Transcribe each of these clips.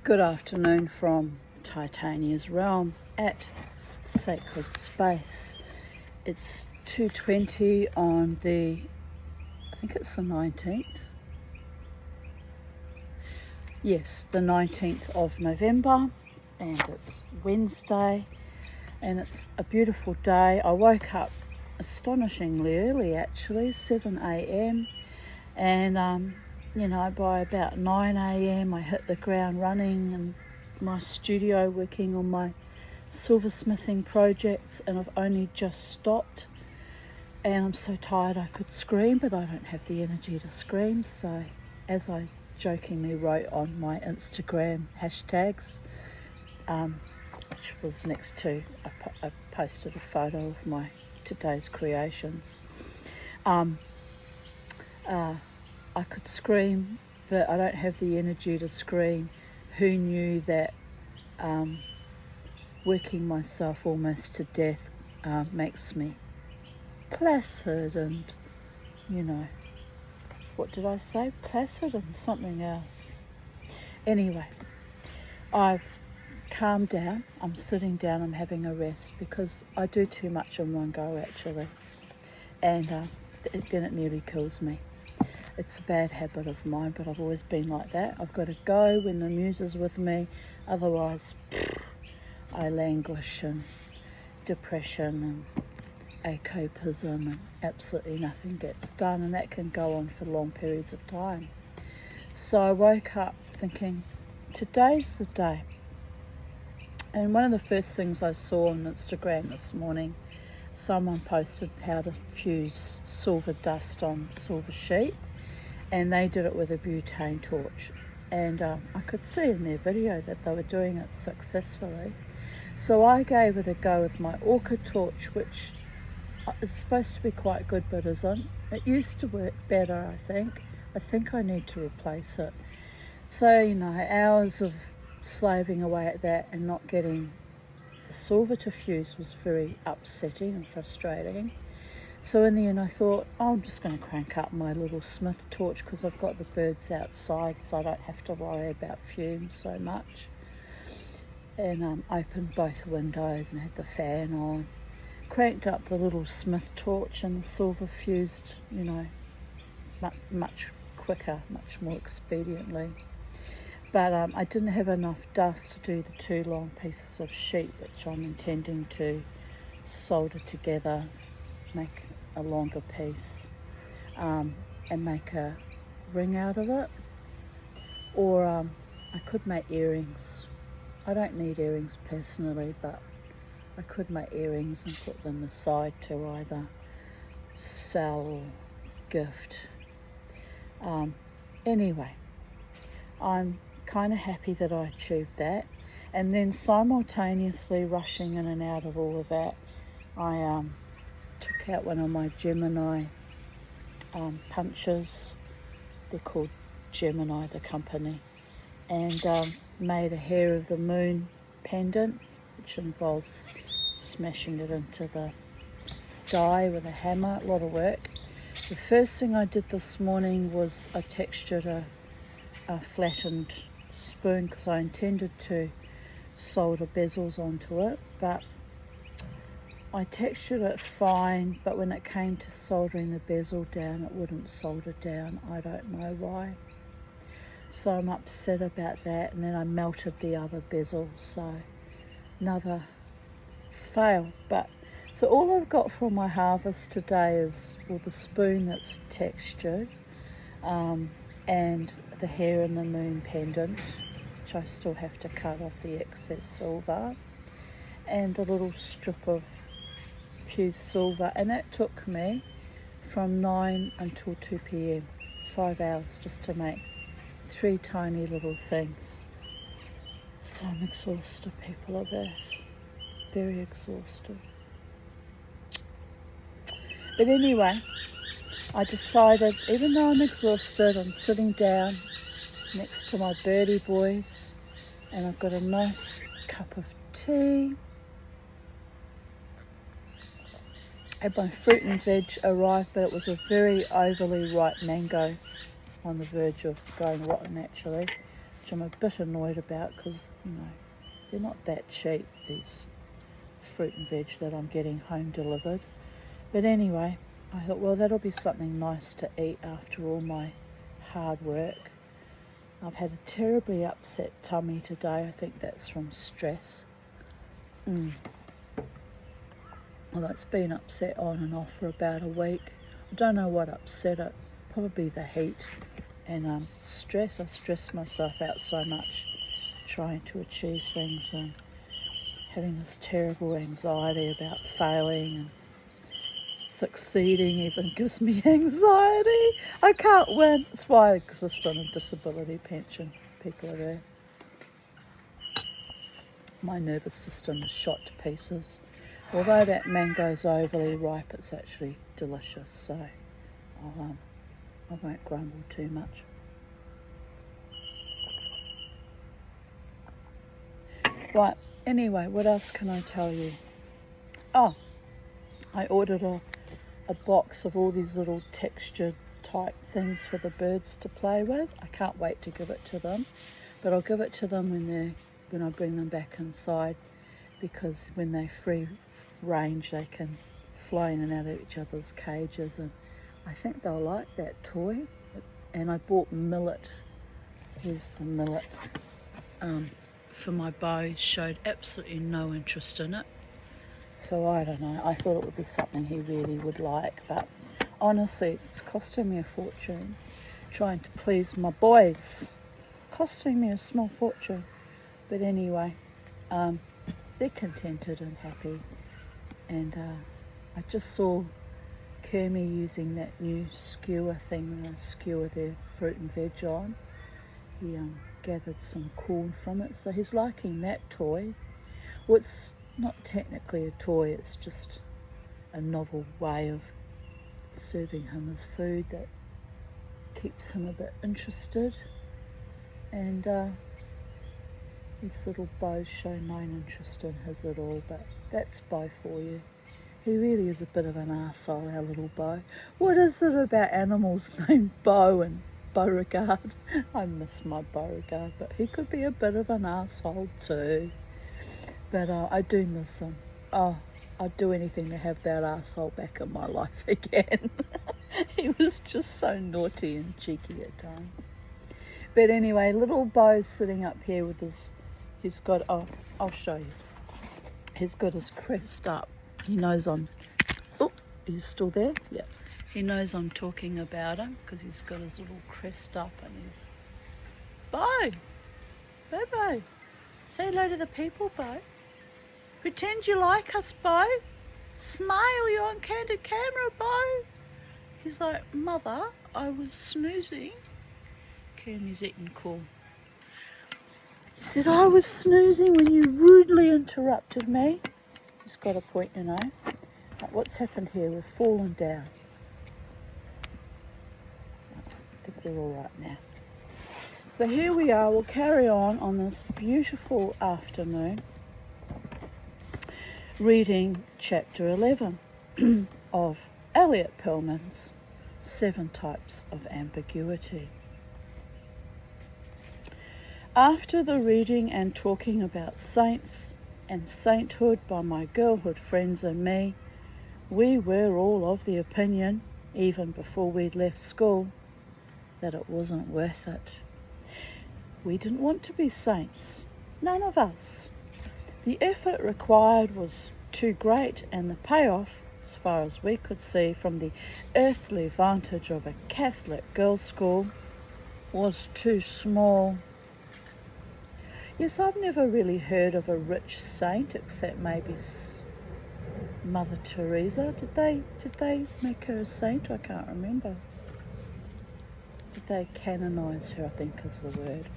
Good afternoon from Titania's realm at Sacred Space. It's 2:20 on I think it's the 19th. Yes, the 19th of November, and it's Wednesday, and it's a beautiful day. I woke up astonishingly early, actually, 7 a.m, and by about 9 a.m. I hit the ground running in my studio working on my silversmithing projects, and I've only just stopped, and I'm so tired I could scream, but I don't have the energy to scream. So as I jokingly wrote on my Instagram hashtags, which was next to, I posted a photo of my today's creations. I could scream, but I don't have the energy to scream. Who knew that working myself almost to death makes me placid and, what did I say? Placid and something else. Anyway, I've calmed down. I'm sitting down, I'm having a rest because I do too much in one go, actually. And then it nearly kills me. It's a bad habit of mine, but I've always been like that. I've got to go when the muse is with me, otherwise I languish in depression and acopism, and absolutely nothing gets done, and that can go on for long periods of time. So I woke up thinking, today's the day. And one of the first things I saw on Instagram this morning, someone posted how to fuse silver dust on silver sheet, and they did it with a butane torch, and I could see in their video that they were doing it successfully. So I gave it a go with my orchid torch, which is supposed to be quite good but isn't. It used to work better, I think I need to replace it. So hours of slaving away at that and not getting the silver to fuse was very upsetting and frustrating. So in the end I thought, I'm just going to crank up my little smith torch because I've got the birds outside, so I don't have to worry about fumes so much. And opened both windows and had the fan on, cranked up the little smith torch, and the silver fused, much quicker, much more expediently. But I didn't have enough dust to do the 2 long pieces of sheet, which I'm intending to solder together, make a longer piece, and make a ring out of it. Or I could make earrings. I don't need earrings personally, but I could make earrings and put them aside to either sell or gift. Anyway, I'm kind of happy that I achieved that. And then simultaneously rushing in and out of all of that, I took out one of my Gemini punches. They're called Gemini, the company, and made a hair of the moon pendant, which involves smashing it into the die with a hammer. A lot of work. The first thing I did this morning was I textured a flattened spoon because I intended to solder bezels onto it, but I textured it fine, but when it came to soldering the bezel down, it wouldn't solder down. I don't know why. So I'm upset about that, and then I melted the other bezel, so another fail. But so all I've got from my harvest today is the spoon that's textured, and the hair in the moon pendant, which I still have to cut off the excess silver, and a little strip of fused silver, and that took me from 9 until 2 p.m, 5 hours just to make 3 tiny little things. So I'm exhausted, people of Earth, very exhausted. But anyway, I decided, even though I'm exhausted, I'm sitting down next to my birdie boys, and I've got a nice cup of tea. Had my fruit and veg arrive, but it was a very overly ripe mango on the verge of going rotten, actually. which I'm a bit annoyed about because, you know, they're not that cheap, these fruit and veg that I'm getting home delivered. But anyway, I thought, well, that'll be something nice to eat after all my hard work. I've had a terribly upset tummy today. I think that's from stress. Although it's been upset on and off for about a week. I don't know what upset it. Probably the heat and stress. I stress myself out so much trying to achieve things and having this terrible anxiety about failing and succeeding even gives me anxiety. I can't win. That's why I exist on a disability pension. People are there. My nervous system is shot to pieces. Although that mango's overly ripe, it's actually delicious, so I won't grumble too much. Right, anyway, what else can I tell you? Oh, I ordered a box of all these little textured type things for the birds to play with. I can't wait to give it to them, but I'll give it to them when I bring them back inside, because when they're free range they can fly in and out of each other's cages, and I think they'll like that toy. And I bought millet. Here's the millet for my bow. Showed absolutely no interest in it, so I don't know. I thought it would be something he really would like, but honestly it's costing me a fortune trying to please my boys. Costing me a small fortune, but anyway, they're contented and happy. And I just saw Kermie using that new skewer thing when I skewer their fruit and veg on. He gathered some corn from it, so he's liking that toy. Well, it's not technically a toy, it's just a novel way of serving him his food that keeps him a bit interested. And his little bows show no interest in his at all, but that's Bo for you. He really is a bit of an arsehole, our little Bo. What is it about animals named Bo and Beauregard? I miss my Beauregard, but he could be a bit of an arsehole too. But I do miss him. Oh, I'd do anything to have that arsehole back in my life again. He was just so naughty and cheeky at times. But anyway, little Bo's sitting up here with he's got, I'll show you. He's got his crest up. He knows are you still there? Yeah. He knows I'm talking about him because he's got his little crest up and he's, Bo! Bo! Say hello to the people, Bo. Pretend you like us, Bo. Smile, you're on candid camera, Bo. He's like, Mother, I was snoozing. Kermie's eating corn. He said, I was snoozing when you rudely interrupted me. He's got a point, you know. Like, what's happened here? We've fallen down. I think we're all right now. So here we are. We'll carry on this beautiful afternoon reading chapter 11 of Elliot Pillman's 7 Types of Ambiguity. After the reading and talking about saints and sainthood by my girlhood friends and me, we were all of the opinion, even before we'd left school, that it wasn't worth it. We didn't want to be saints, none of us. The effort required was too great, and the payoff, as far as we could see from the earthly vantage of a Catholic girls' school, was too small. Yes, I've never really heard of a rich saint except maybe Mother Teresa. Did they make her a saint? I can't remember. Did they canonize her, I think is the word.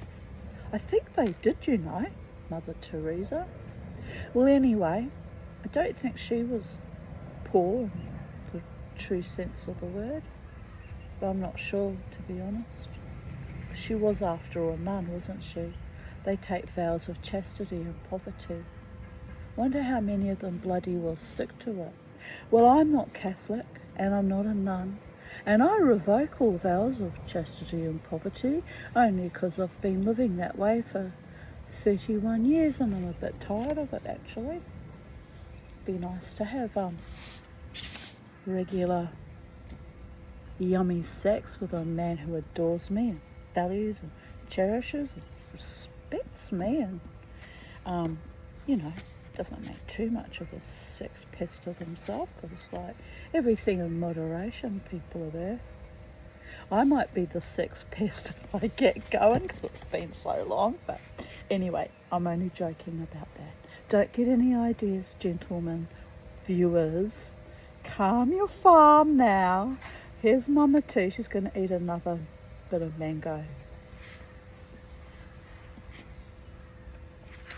I think they did, you know, Mother Teresa. Well, anyway, I don't think she was poor in the true sense of the word, but I'm not sure, to be honest. She was, after all, a nun, wasn't she? They take vows of chastity and poverty. Wonder how many of them bloody well stick to it. Well, I'm not Catholic, and I'm not a nun, And I revoke all vows of chastity and poverty, only because I've been living that way for 31 years and I'm a bit tired of it, actually. Be nice to have regular yummy sex with a man who adores me and values and cherishes and respects me and doesn't make too much of a sex pest of himself, because like everything in moderation, people of Earth. I might be the sex pest if I get going, because it's been so long, but anyway, I'm only joking about that. Don't get any ideas, gentlemen, viewers. Calm your farm now. Here's Mama T. She's going to eat another bit of mango.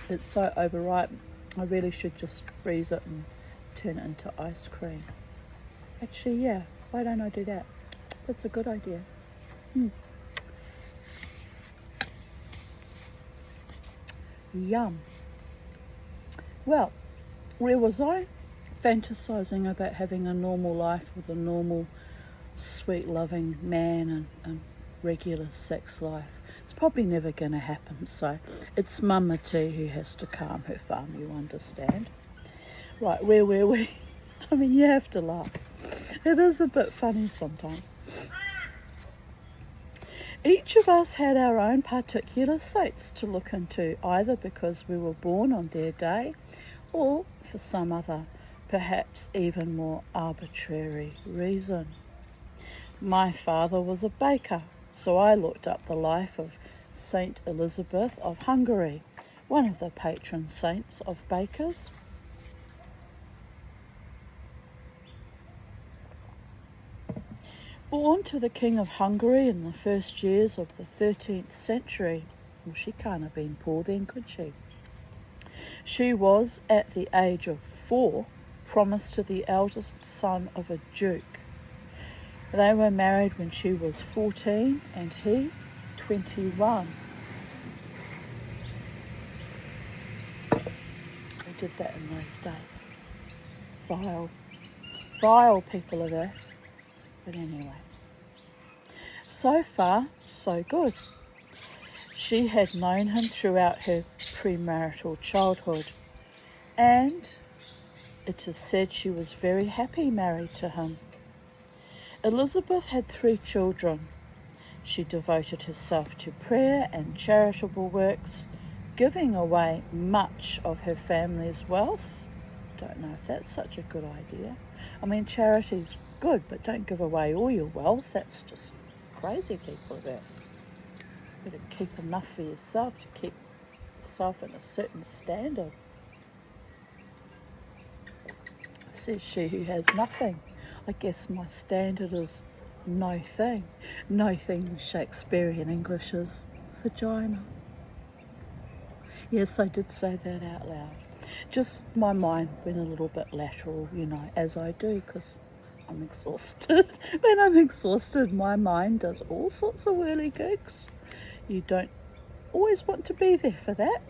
It's so overripe. I really should just freeze it and turn it into ice cream. Actually, yeah, why don't I do that? That's a good idea. Yum. Well, where was I? Fantasizing about having a normal life with a normal, sweet, loving man and regular sex life. It's probably never going to happen, so it's Mama T who has to calm her farm, you understand. Right, where were we? I mean, you have to laugh. It is a bit funny sometimes. Each of us had our own particular saints to look into, either because we were born on their day or for some other, perhaps even more arbitrary reason. My father was a baker, so I looked up the life of Saint Elizabeth of Hungary, one of the patron saints of bakers. Born to the King of Hungary in the first years of the 13th century. Well, she can't have been poor then, could she? She was, at the age of 4, promised to the eldest son of a duke. They were married when she was 14 and he 21. They did that in those days. Vile people of Earth. But anyway, so far, so good. She had known him throughout her premarital childhood, and it is said she was very happy married to him. Elizabeth had 3 children. She devoted herself to prayer and charitable works, giving away much of her family's wealth. Don't know if that's such a good idea. I mean, charity's good, but don't give away all your wealth. That's just crazy, people. That you better keep enough for yourself to keep yourself at a certain standard. Says she who has nothing. I guess my standard is no thing. No thing in Shakespearean English is vagina. Yes, I did say that out loud. Just my mind went a little bit lateral, as I do, because I'm exhausted. When I'm exhausted, my mind does all sorts of whirligigs. You don't always want to be there for that.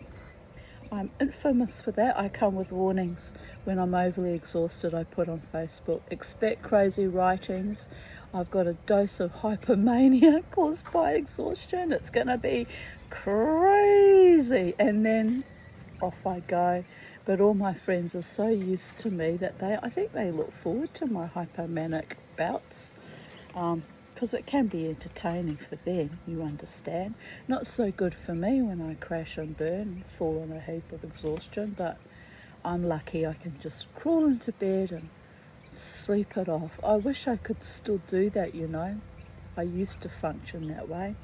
I'm infamous for that. I come with warnings when I'm overly exhausted. I put on Facebook, expect crazy writings. I've got a dose of hypomania caused by exhaustion. It's going to be crazy. And then off I go. But all my friends are so used to me that I think they look forward to my hypomanic bouts. Because it can be entertaining for them, you understand. Not so good for me when I crash and burn and fall in a heap of exhaustion, but I'm lucky I can just crawl into bed and sleep it off. I wish I could still do that, I used to function that way.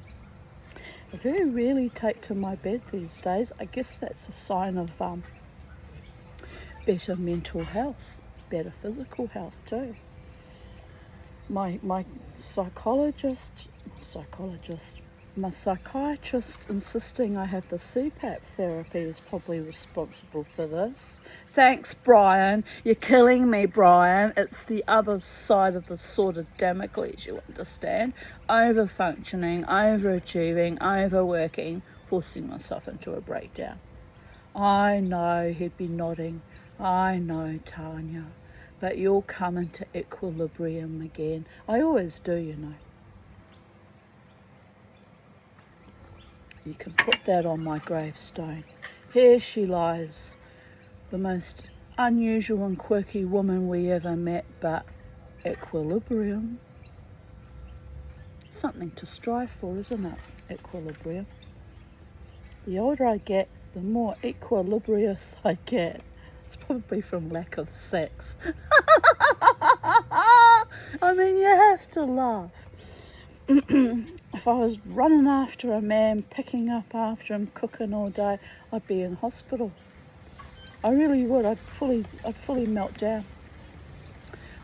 I very rarely take to my bed these days. I guess that's a sign of better mental health, better physical health too. My psychiatrist insisting I have the CPAP therapy is probably responsible for this. Thanks, Brian. You're killing me, Brian. It's the other side of the sword of Damocles, you understand. Over-functioning, overachieving, overworking, forcing myself into a breakdown. I know, he'd be nodding. I know, Tanya. but you'll come into equilibrium again. I always do, you know. You can put that on my gravestone. Here she lies, the most unusual and quirky woman we ever met, but equilibrium. Something to strive for, isn't it? Equilibrium. The older I get, the more equilibrious I get. It's probably from lack of sex. I mean, you have to laugh. If I was running after a man, picking up after him, cooking all day, I'd be in hospital. I really would. I'd fully melt down.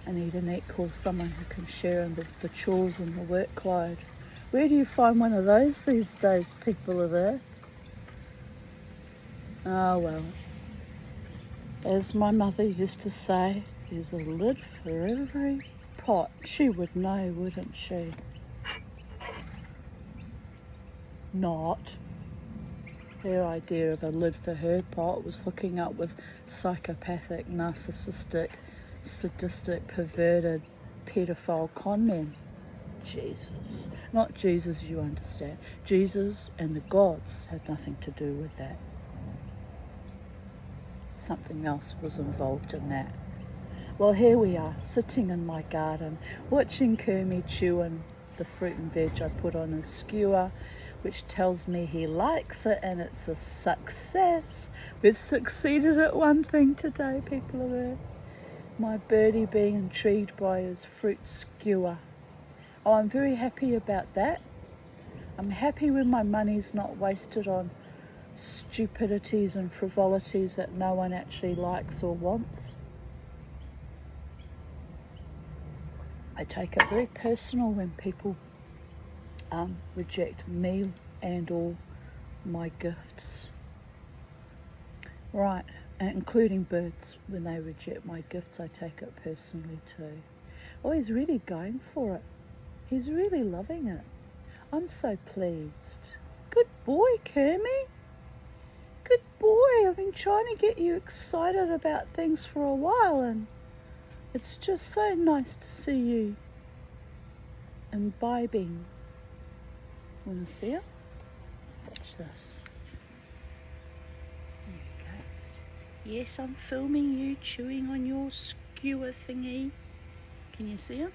I need an equal, someone who can share in the chores and the workload. Where do you find one of those these days? People are there. Oh well. As my mother used to say, there's a lid for every pot. She would know, wouldn't she? Not. Her idea of a lid for her pot was hooking up with psychopathic, narcissistic, sadistic, perverted, pedophile con men. Jesus. Not Jesus, you understand. Jesus and the gods had nothing to do with that. Something else was involved in that. Well, here we are, sitting in my garden, watching Kermie chewing the fruit and veg I put on his skewer, which tells me he likes it and it's a success. We've succeeded at one thing today, people are there. My birdie being intrigued by his fruit skewer. Oh, I'm very happy about that. I'm happy when my money's not wasted on stupidities and frivolities that no one actually likes or wants. I take it very personal when people reject me and all my gifts. Right, and including birds. When they reject my gifts, I take it personally too. Oh, he's really going for it. He's really loving it. I'm so pleased. Good boy, Kermie. Good boy. I've been trying to get you excited about things for a while, and it's just so nice to see you imbibing. Want to see it? Watch this. There he goes. Yes, I'm filming you chewing on your skewer thingy. Can you see him?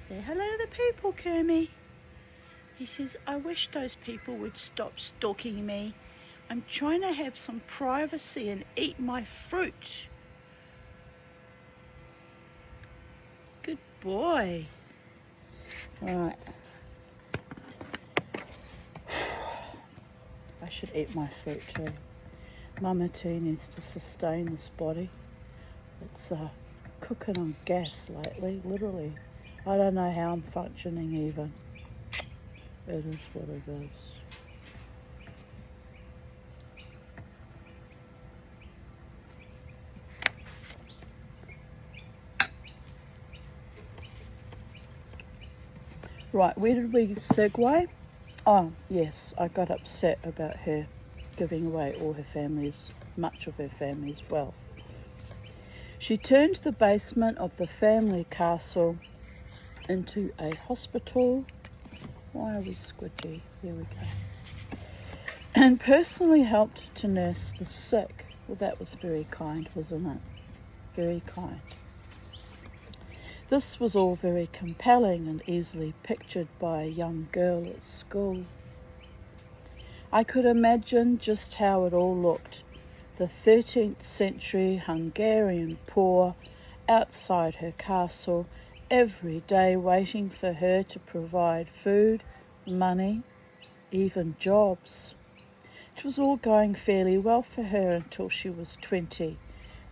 Say hello to the people, Kermie. He says, I wish those people would stop stalking me. I'm trying to have some privacy and eat my fruit. Good boy. All right. I should eat my fruit too. Mama T needs to sustain this body. It's cooking on gas lately, literally. I don't know how I'm functioning even. It is what it is. Right, where did we segue? Oh, yes, I got upset about her giving away all her family's, much of her family's wealth. She turned the basement of the family castle into a hospital. Why are we squidgy? There we go. And personally helped to nurse the sick. Well, that was very kind, wasn't it? Very kind. This was all very compelling and easily pictured by a young girl at school. I could imagine just how it all looked. The 13th century Hungarian poor outside her castle, every day waiting for her to provide food, money, even jobs. It was all going fairly well for her until she was 20,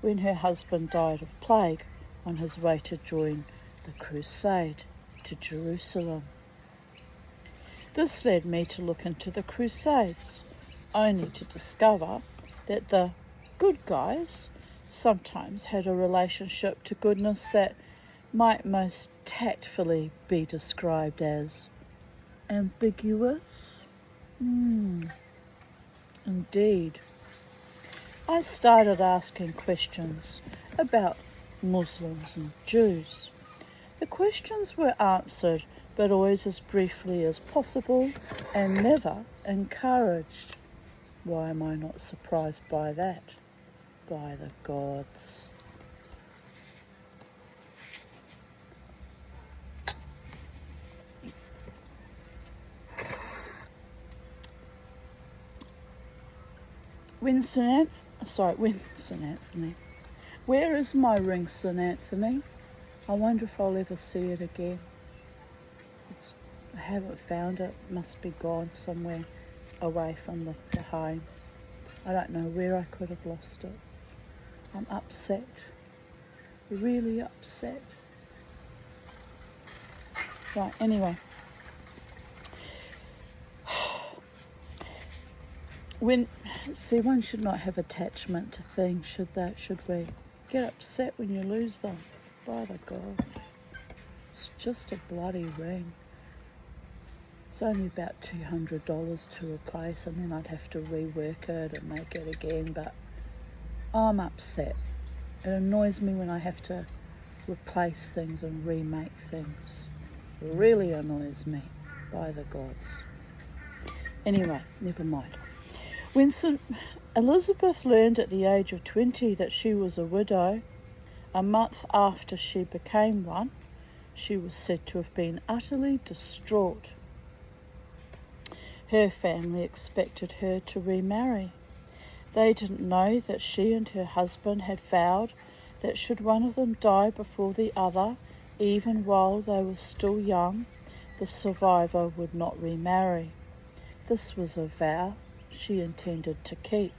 when her husband died of plague on his way to join the crusade to Jerusalem. This led me to look into the Crusades, only to discover that the good guys sometimes had a relationship to goodness that might most tactfully be described as ambiguous. Indeed. I started asking questions about Muslims and Jews. The questions were answered, but always as briefly as possible and never encouraged. Why am I not surprised by that? By the gods. Winston Anthony. Where is my ring, St. Anthony? I wonder if I'll ever see it again. I haven't found it. Must be gone somewhere away from the home. I don't know where I could have lost it. I'm upset. Really upset. Right, anyway. One should not have attachment to things, should we? Get upset when you lose them. By the God. It's just a bloody ring. It's only about $200 to replace, and then I'd have to rework it and make it again, but I'm upset. It annoys me when I have to replace things and remake things. It really annoys me, by the gods. Anyway, never mind. When Elizabeth learned at the age of 20 that she was a widow, a month after she became one, she was said to have been utterly distraught. Her family expected her to remarry. They didn't know that she and her husband had vowed that should one of them die before the other, even while they were still young, the survivor would not remarry. This was a vow she intended to keep.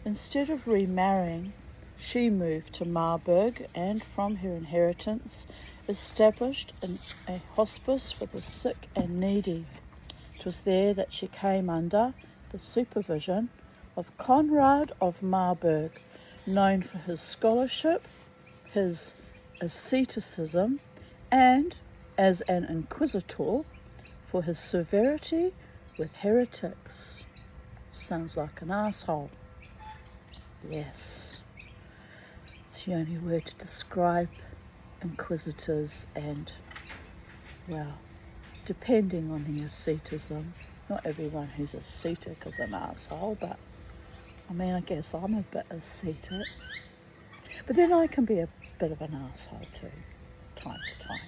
Instead of remarrying, she moved to Marburg and, from her inheritance, established a hospice for the sick and needy. It was there that she came under the supervision of Conrad of Marburg, known for his scholarship, his asceticism, and, as an inquisitor, for his severity with heretics. Sounds like an asshole. Yes. It's the only word to describe inquisitors and, well, depending on the asceticism. Not everyone who's ascetic is an asshole, but I mean, I guess I'm a bit ascetic. But then I can be a bit of an asshole too, time to time.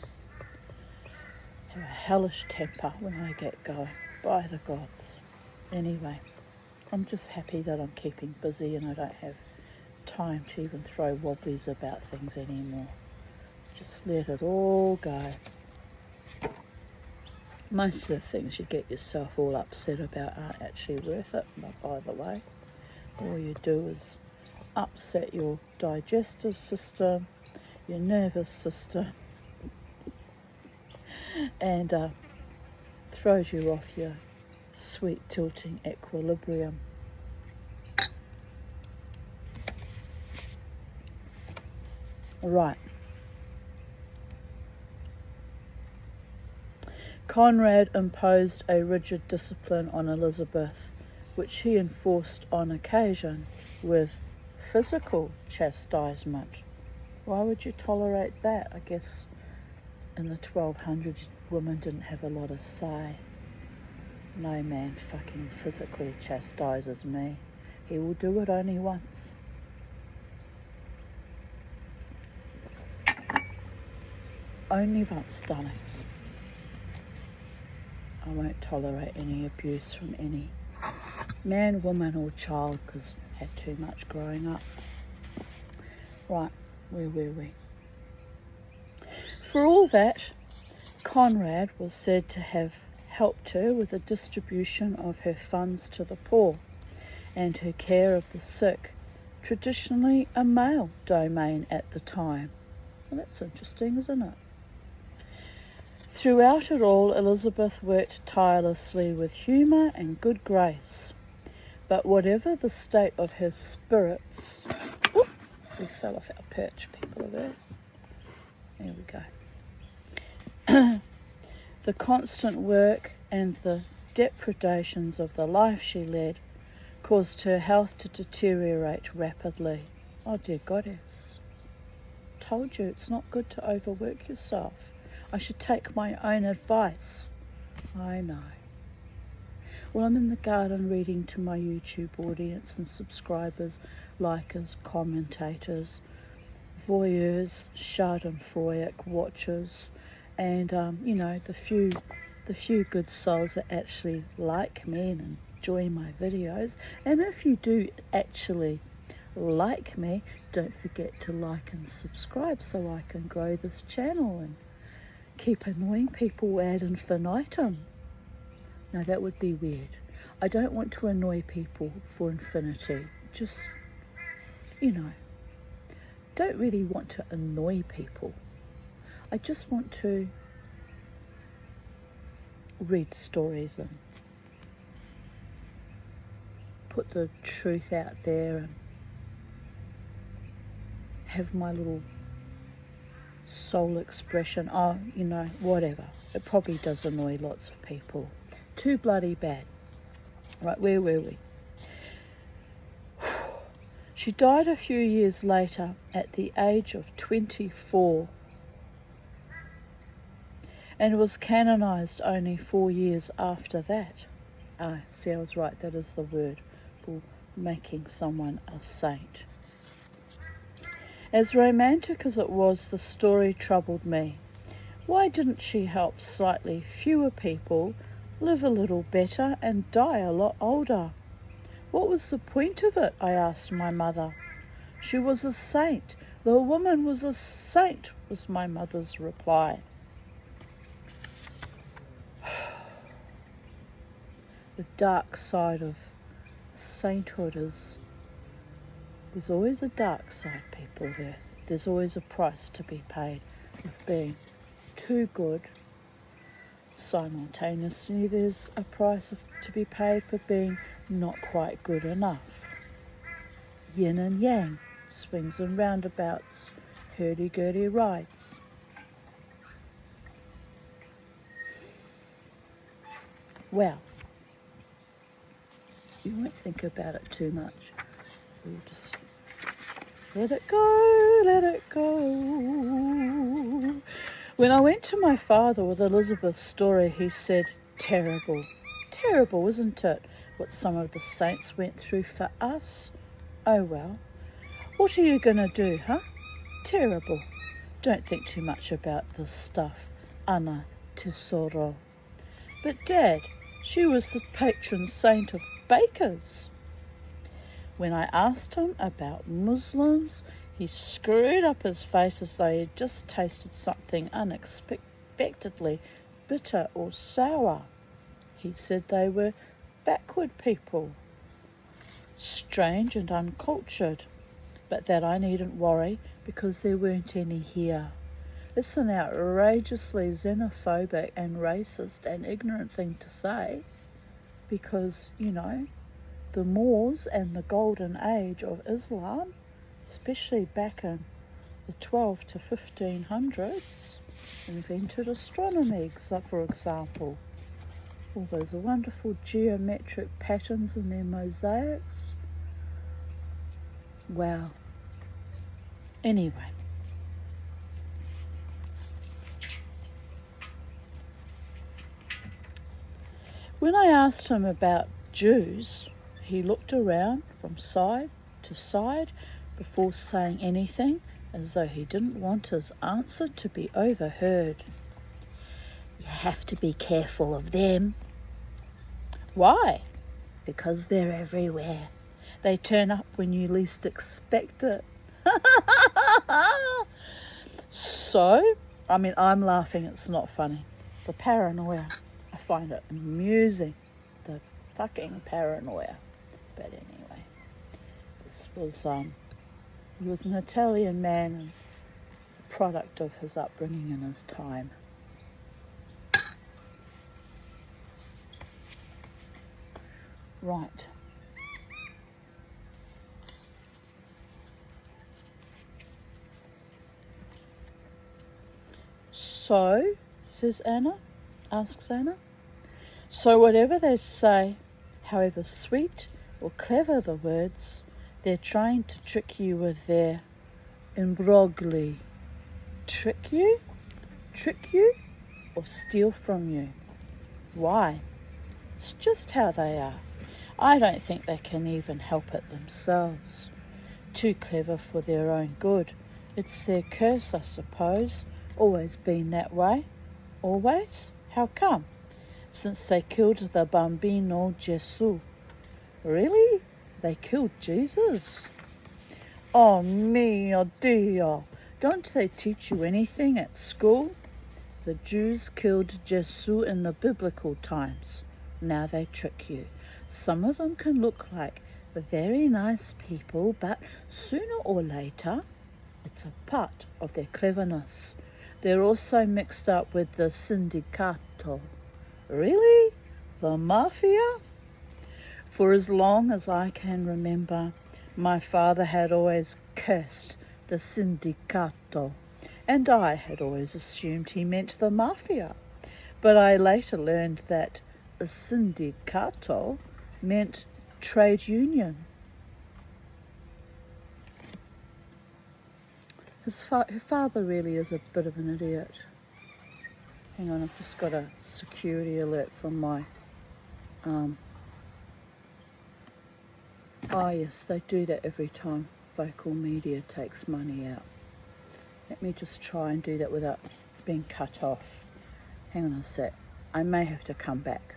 Have a hellish temper when I get going, by the gods. Anyway, I'm just happy that I'm keeping busy and I don't have time to even throw wobblies about things anymore. Just let it all go. Most of the things you get yourself all upset about aren't actually worth it, by the way. All you do is upset your digestive system, your nervous system, and throws you off your sweet tilting equilibrium. Right. Conrad imposed a rigid discipline on Elizabeth, which she enforced on occasion with physical chastisement. Why would you tolerate that? I guess in the 1200s, women didn't have a lot of say. No man fucking physically chastises me. He will do it only once. Only once, darlings. I won't tolerate any abuse from any man, woman or child because I had too much growing up. Right, where were we? For all that, Conrad was said to have helped her with the distribution of her funds to the poor and her care of the sick, traditionally a male domain at the time. Well, that's interesting, isn't it? Throughout it all, Elizabeth worked tirelessly with humour and good grace. But whatever the state of her spirits... Whoop, we fell off our perch, people of Earth. There we go. The constant work and the depredations of the life she led caused her health to deteriorate rapidly. Oh dear goddess. told you it's not good to overwork yourself. I should take my own advice. I know. Well, I'm in the garden reading to my YouTube audience and subscribers, likers, commentators, voyeurs, schadenfreude watchers, and the few good souls that actually like me and enjoy my videos. And if you do actually like me, don't forget to like and subscribe so I can grow this channel and keep annoying people ad infinitum. No, that would be weird. I don't want to annoy people for infinity. Just, don't really want to annoy people. I just want to read stories and put the truth out there and have my little soul expression. Whatever. It probably does annoy lots of people. Too bloody bad. Right, where were we? She died a few years later at the age of 24 and was canonized only 4 years after that. See, I was right. That is the word for making someone a saint. As romantic as it was, the story troubled me. Why didn't she help slightly fewer people live a little better and die a lot older? What was the point of it? I asked my mother. She was a saint. The woman was a saint, was my mother's reply. The dark side of sainthood is there's always a dark side, people. There's always a price to be paid with being too good. Simultaneously, there's a price to be paid for being not quite good enough. Yin and yang, swings and roundabouts, hurdy-gurdy rides. Well, you won't think about it too much. We'll just let it go, let it go. When I went to my father with Elizabeth's story, he said, terrible, isn't it, what some of the saints went through for us? Oh well, what are you going to do, huh? Terrible. Don't think too much about this stuff, Ana Tesoro. But Dad, she was the patron saint of bakers. When I asked him about Muslims, he screwed up his face as though he had just tasted something unexpectedly bitter or sour. He said they were backward people, strange and uncultured, but that I needn't worry because there weren't any here. It's an outrageously xenophobic and racist and ignorant thing to say because, the Moors and the golden age of Islam, especially back in the 12 to 1500s, invented astronomy, for example. All those wonderful geometric patterns in their mosaics. Wow. Anyway. When I asked him about Jews, he looked around from side to side before saying anything, as though he didn't want his answer to be overheard. You have to be careful of them. Why? Because they're everywhere. They turn up when you least expect it. So, I'm laughing, it's not funny. The paranoia, I find it amusing. The fucking paranoia. But anyway, this was, he was an Italian man and a product of his upbringing and his time. Right. So, asks Anna. So whatever they say, however sweet or clever the words, they're trying to trick you with their imbroglio. trick you, or steal from you. Why? It's just how they are. I don't think they can even help it themselves. Too clever for their own good. It's their curse, I suppose. Always been that way. Always? How come? Since they killed the Bambino Gesù. Really? They killed Jesus? Oh mio Dio! Don't they teach you anything at school? The Jews killed Jesus in the biblical times. Now they trick you. Some of them can look like very nice people, but sooner or later, it's a part of their cleverness. They're also mixed up with the sindacato. Really? The mafia? For as long as I can remember, my father had always cursed the sindacato, and I had always assumed he meant the mafia. But I later learned that a sindacato meant trade union. Her father really is a bit of an idiot. Hang on, I've just got a security alert from my... Oh yes, they do that every time Focal Media takes money out. Let me just try and do that without being cut off. Hang on a sec. I may have to come back.